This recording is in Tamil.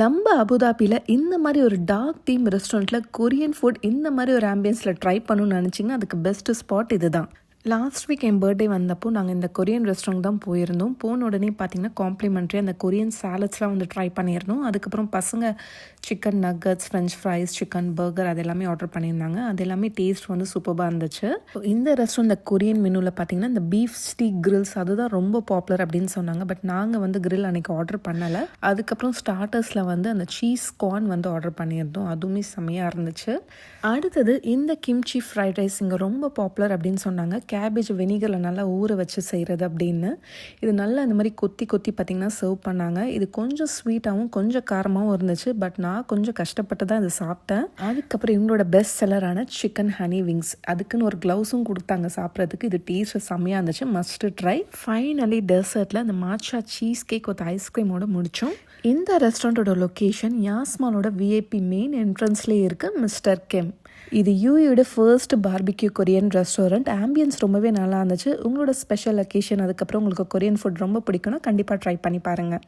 நம்ம அபுதாபியில் இந்த மாதிரி ஒரு டார்க் தீம் ரெஸ்டாரண்ட்டில் கொரியன் ஃபுட் இந்த மாதிரி ஒரு ஆம்பியன்ஸில் ட்ரை பண்ணணும்னு நினச்சிங்கன்னா அதுக்கு பெஸ்ட்டு ஸ்பாட் இது தான். லாஸ்ட் வீக் என் பர்த்டே வந்தப்போ நாங்கள் இந்த கொரியன் ரெஸ்டாரண்ட் தான் போயிருந்தோம். போன உடனே பார்த்திங்கன்னா காம்ப்ளிமெண்ட்ரி அந்த கொரியன் சாலட்ஸ்லாம் வந்து ட்ரை பண்ணியிருந்தோம். அதுக்கப்புறம் பசங்க chicken nuggets, French fries, chicken burger அது எல்லாமே ஆர்டர் பண்ணியிருந்தாங்க. அது எல்லாமே டேஸ்ட் வந்து சூப்பராக இருந்துச்சு. இந்த ரெஸ்டாரண்ட் இந்த கொரியன் மெனுவில் பார்த்திங்கன்னா இந்த பீஃப் ஸ்டீக் கிரில்ஸ் அதுதான் ரொம்ப பாப்புலர் அப்படின்னு சொன்னாங்க. பட் நாங்கள் வந்து கிரில் அன்றைக்கி ஆர்டர் பண்ணலை. அதுக்கப்புறம் ஸ்டார்டர்ஸில் வந்து அந்த சீஸ் கார்ன் வந்து ஆர்டர் பண்ணியிருந்தோம். அதுவுமே செம்மையாக இருந்துச்சு. அடுத்தது இந்த கிம்ச்சி ஃப்ரைட் ரைஸ் இங்கே ரொம்ப பாப்புலர் அப்படின்னு சொன்னாங்க. கேபேஜ் வெனிகரில் நல்லா ஊற வச்சு செய்கிறது அப்படின்னு. இது நல்லா இந்த மாதிரி கொத்தி கொத்தி பார்த்திங்கன்னா சர்வ் பண்ணாங்க. இது கொஞ்சம் ஸ்வீட்டாகவும் கொஞ்சம் காரமாகவும் இருந்துச்சு. பட் நான் கொஞ்சம் கஷ்டப்பட்டு தான் இதை சாப்பிட்டேன். அதுக்கப்புறம் இவங்களோட பெஸ்ட் செல்லரான சிக்கன் ஹனி விங்ஸ் அதுக்குன்னு ஒரு க்ளவுஸும் கொடுத்தாங்க சாப்பிட்றதுக்கு. இது டேஸ்ட் செம்மையாக இருந்துச்சு, மஸ்ட் ட்ரை. ஃபைனலி டெசர்ட்டில் இந்த மாச்சா சீஸ் கேக் ஒரு ஐஸ்கிரீமோட முடித்தோம். இந்த ரெஸ்டாரண்ட்டோட லொக்கேஷன் யாஸ்மாலோட விஐபி மெயின் என்ட்ரன்ஸ்லேயே இருக்குது, மிஸ்டர் கெம். இது யூஏயோட first barbecue Korean restaurant. Ambience ரொம்பவே நல்லா இருந்துச்சு. உங்களோட ஸ்பெஷல் அக்கேஷன் அதுக்கப்புறம் உங்களுக்கு கொரியன் ஃபுட் ரொம்ப பிடிக்கும்னா கண்டிப்பாக ட்ரை பண்ணி பாருங்கள்.